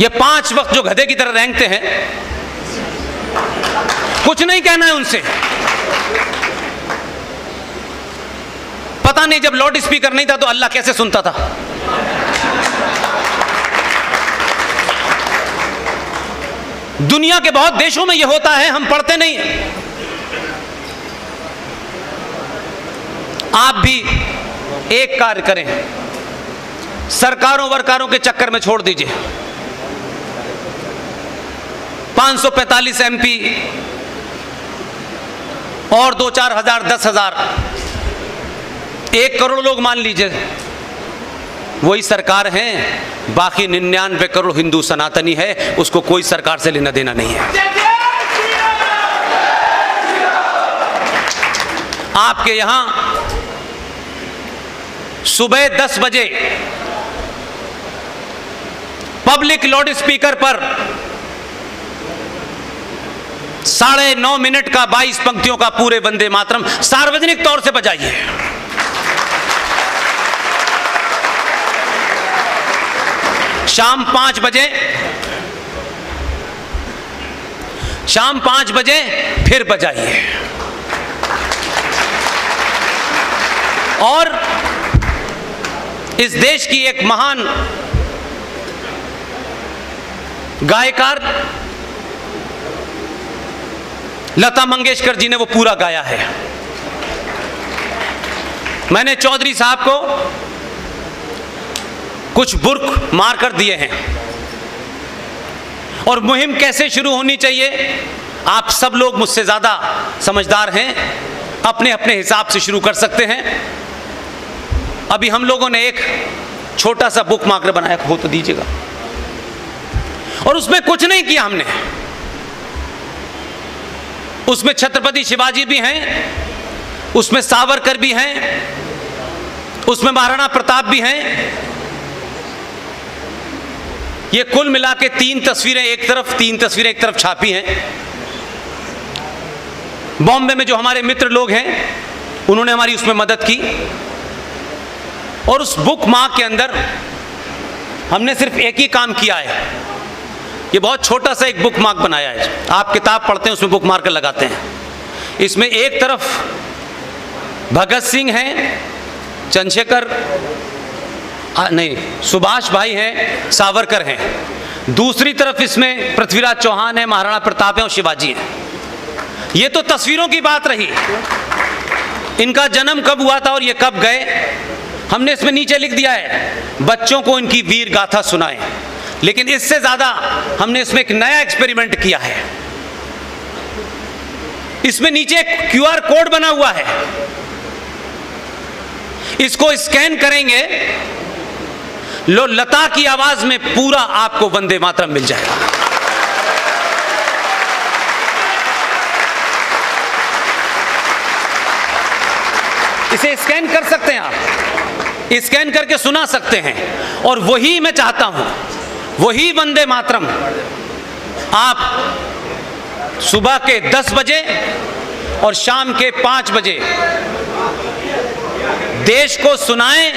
ये 5 वक्त जो गधे की तरह रेंगते हैं, कुछ नहीं कहना है उनसे। पता नहीं जब लाउड स्पीकर नहीं था तो अल्लाह कैसे सुनता था। दुनिया के बहुत देशों में यह होता है, हम पढ़ते नहीं। आप भी एक कार्य करें, सरकारों वरकारों के चक्कर में छोड़ दीजिए। 545 MP और 2-4 हजार 10,000, 1 करोड़ लोग मान लीजिए, वही सरकार है। बाकी 99 करोड़ हिंदू सनातनी है, उसको कोई सरकार से लेना देना नहीं है। आपके यहां सुबह 10 बजे पब्लिक लाउड स्पीकर पर 9.5 मिनट का 22 पंक्तियों का पूरे वंदे मातरम सार्वजनिक तौर से बजाइए। शाम 5 बजे फिर बजाइए। और इस देश की एक महान गायकार लता मंगेशकर जी ने वो पूरा गाया है। मैंने चौधरी साहब को कुछ बुर्क मार कर दिए हैं। और मुहिम कैसे शुरू होनी चाहिए, आप सब लोग मुझसे ज़्यादा समझदार हैं, अपने अपने हिसाब से शुरू कर सकते हैं। अभी हम लोगों ने एक छोटा सा बुक मार्कर बनाया, हो तो दीजिएगा। और उसमें कुछ नहीं किया हमने। उसमें छत्रपति शिवाजी भी हैं, उसमें सावरकर भी हैं, उसमें महाराणा प्रताप भी हैं। ये कुल मिला के 3 तस्वीरें एक तरफ, 3 तस्वीरें एक तरफ छापी हैं। बॉम्बे में जो हमारे मित्र लोग हैं, उन्होंने हमारी उसमें मदद की। और उस बुक मार्क के अंदर हमने सिर्फ एक ही काम किया है। ये बहुत छोटा सा एक बुक मार्क बनाया है। आप किताब पढ़ते हैं, उसमें बुक मार्कर लगाते हैं। इसमें एक तरफ भगत सिंह हैं, चंद्रशेखर नहीं, सुभाष भाई हैं, सावरकर हैं। दूसरी तरफ इसमें पृथ्वीराज चौहान है, महाराणा प्रताप है और शिवाजी हैं। ये तो तस्वीरों की बात रही। इनका जन्म कब हुआ था और ये कब गए, हमने इसमें नीचे लिख दिया है। बच्चों को इनकी वीर गाथा सुनाएं। लेकिन इससे ज्यादा हमने इसमें एक नया एक्सपेरिमेंट किया है। इसमें नीचे एक QR कोड बना हुआ है। इसको स्कैन करेंगे, लो लता की आवाज में पूरा आपको वंदे मातरम मिल जाएगा। इसे स्कैन कर सकते हैं आप, स्कैन करके सुना सकते हैं। और वही मैं चाहता हूं, वही वंदे मातरम आप सुबह के 10 बजे और शाम के 5 बजे देश को सुनाएं।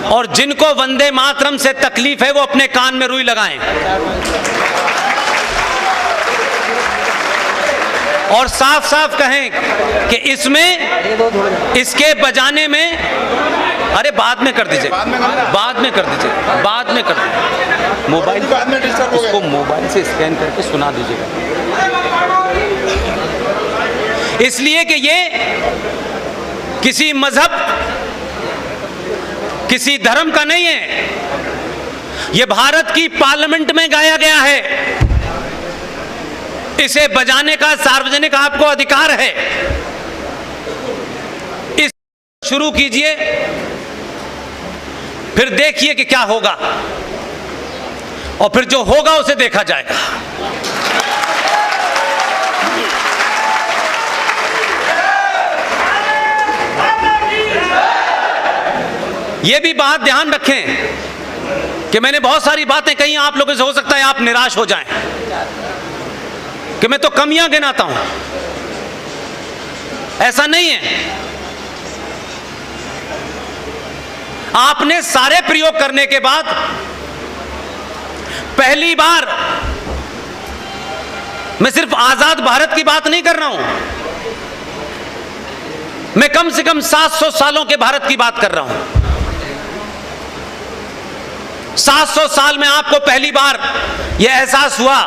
और जिनको वंदे मातरम से तकलीफ है वो अपने कान में रुई लगाएं और साफ साफ कहें कि इसमें, इसके बजाने में, अरे बाद में कर दीजिए, बाद में कर दीजिए, बाद में कर दीजिए। मोबाइल उसको मोबाइल से स्कैन करके सुना दीजिएगा। इसलिए कि ये किसी मजहब, किसी धर्म का नहीं है। ये भारत की पार्लियामेंट में गाया गया है। इसे बजाने का सार्वजनिक आपको अधिकार है। इस शुरू कीजिए, फिर देखिए कि क्या होगा, और फिर जो होगा उसे देखा जाएगा। यह भी बात ध्यान रखें कि मैंने बहुत सारी बातें कही, आप लोगों से हो सकता है आप निराश हो जाएं कि मैं तो कमियां गिनाता हूं। ऐसा नहीं है। आपने सारे प्रयोग करने के बाद पहली बार, मैं सिर्फ आजाद भारत की बात नहीं कर रहा हूं, मैं कम से कम 700 सालों के भारत की बात कर रहा हूं। 700 साल में आपको पहली बार यह एहसास हुआ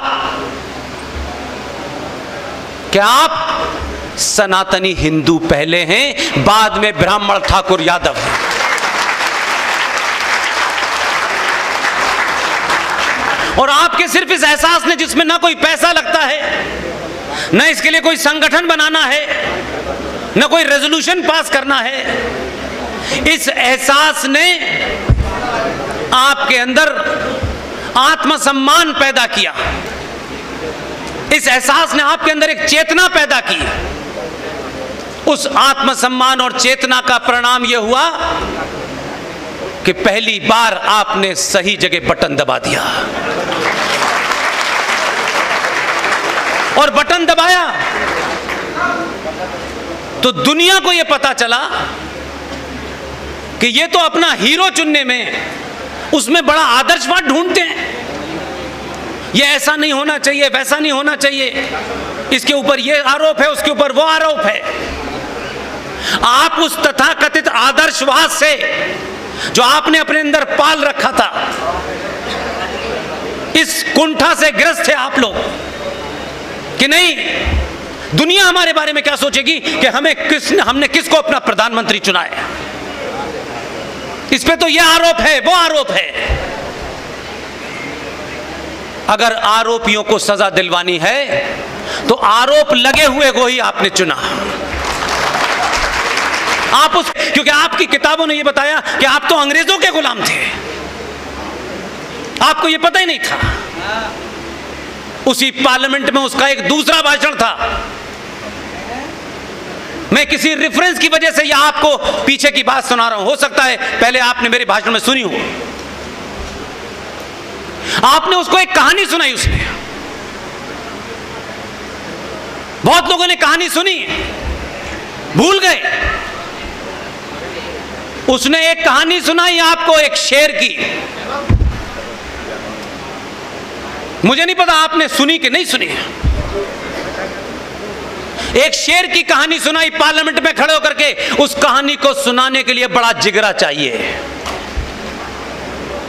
कि आप सनातनी हिंदू पहले हैं, बाद में ब्राह्मण ठाकुर यादव हैं। और आपके सिर्फ इस एहसास ने, जिसमें ना कोई पैसा लगता है, ना इसके लिए कोई संगठन बनाना है, ना कोई रेजोल्यूशन पास करना है, इस एहसास ने आपके अंदर आत्मसम्मान पैदा किया। इस एहसास ने आपके अंदर एक चेतना पैदा की। उस आत्मसम्मान और चेतना का परिणाम यह हुआ कि पहली बार आपने सही जगह बटन दबा दिया। और बटन दबाया तो दुनिया को यह पता चला कि यह तो अपना हीरो चुनने में, उसमें बड़ा आदर्शवाद ढूंढते हैं। यह ऐसा नहीं होना चाहिए, वैसा नहीं होना चाहिए, इसके ऊपर यह आरोप है, उसके ऊपर वो आरोप है। आप उस तथाकथित आदर्शवाद से, जो आपने अपने अंदर पाल रखा था, इस कुंठा से ग्रस्त थे आप लोग कि नहीं, दुनिया हमारे बारे में क्या सोचेगी कि हमने किसको अपना प्रधानमंत्री चुना है। इस पे तो यह आरोप है, वो आरोप है। अगर आरोपियों को सजा दिलवानी है तो आरोप लगे हुए को ही आपने चुना। क्योंकि आपकी किताबों ने यह बताया कि आप तो अंग्रेजों के गुलाम थे, आपको यह पता ही नहीं था। उसी पार्लियामेंट में उसका एक दूसरा भाषण था। मैं किसी रेफरेंस की वजह से यह आपको पीछे की बात सुना रहा हूं, हो सकता है पहले आपने मेरे भाषण में सुनी हो। आपने उसको एक कहानी सुनाई, उसने, बहुत लोगों ने कहानी सुनी, भूल गए। उसने एक कहानी सुनाई आपको, एक शेर की। मुझे नहीं पता आपने सुनी कि नहीं सुनी। एक शेर की कहानी सुनाई पार्लियामेंट में खड़े होकर के। उस कहानी को सुनाने के लिए बड़ा जिगरा चाहिए।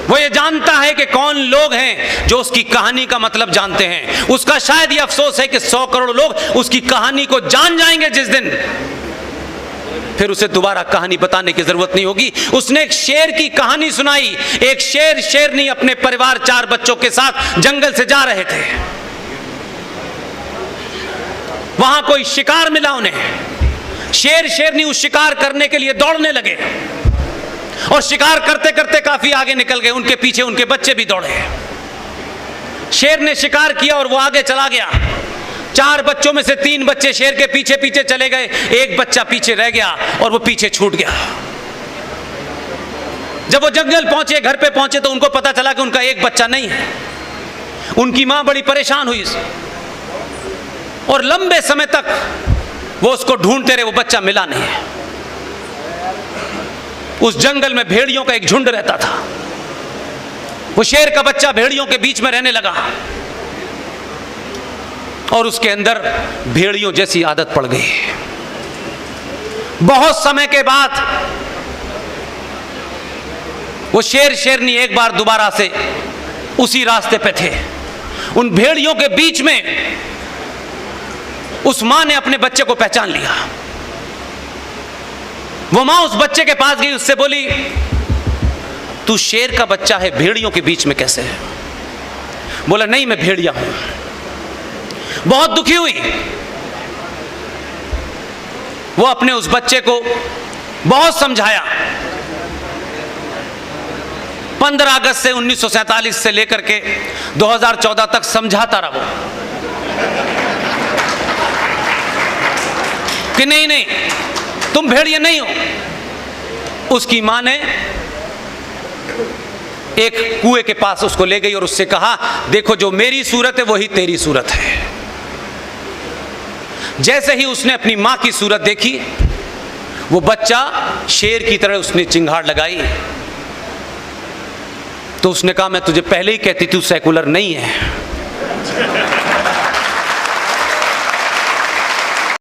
वो ये जानता है कि कौन लोग हैं जो उसकी कहानी का मतलब जानते हैं। उसका शायद ये अफसोस है कि 100 करोड़ लोग उसकी कहानी को जान जाएंगे जिस दिन, फिर उसे दोबारा कहानी बताने की जरूरत नहीं होगी। उसने एक शेर की कहानी सुनाई। एक शेरनी अपने परिवार 4 बच्चों के साथ जंगल से जा रहे थे। वहां कोई शिकार मिला उन्हें। शेरनी उस शिकार करने के लिए दौड़ने लगे और शिकार करते करते काफी आगे निकल गए। उनके पीछे उनके बच्चे भी दौड़े। शेर ने शिकार किया और वो आगे चला गया। 4 बच्चों में से 3 बच्चे शेर के पीछे पीछे चले गए, एक बच्चा पीछे रह गया और वो पीछे छूट गया। जब वो जंगल पहुंचे, घर पे पहुंचे, तो उनको पता चला कि उनका एक बच्चा नहीं है। उनकी मां बड़ी परेशान हुई और लंबे समय तक वो उसको ढूंढते रहे, वो बच्चा मिला नहीं। उस जंगल में भेड़ियों का एक झुंड रहता था। वो शेर का बच्चा भेड़ियों के बीच में रहने लगा और उसके अंदर भेड़ियों जैसी आदत पड़ गई। बहुत समय के बाद वो शेरनी एक बार दोबारा से उसी रास्ते पे थे। उन भेड़ियों के बीच में उस मां ने अपने बच्चे को पहचान लिया। वो मां उस बच्चे के पास गई, उससे बोली, तू शेर का बच्चा है, भेड़ियों के बीच में कैसे है? बोला, नहीं, मैं भेड़िया हूं। बहुत दुखी हुई। वो अपने उस बच्चे को बहुत समझाया। 15 अगस्त से 1947 से लेकर के 2014 तक समझाता रहा वो कि नहीं, तुम भेड़िया नहीं हो। उसकी मां ने एक कुएं के पास उसको ले गई और उससे कहा, देखो, जो मेरी सूरत है वही तेरी सूरत है। जैसे ही उसने अपनी मां की सूरत देखी, वो बच्चा शेर की तरह उसने चिंगाड़ लगाई तो उसने कहा मैं तुझे पहले ही कहती थी तू सेकुलर नहीं है।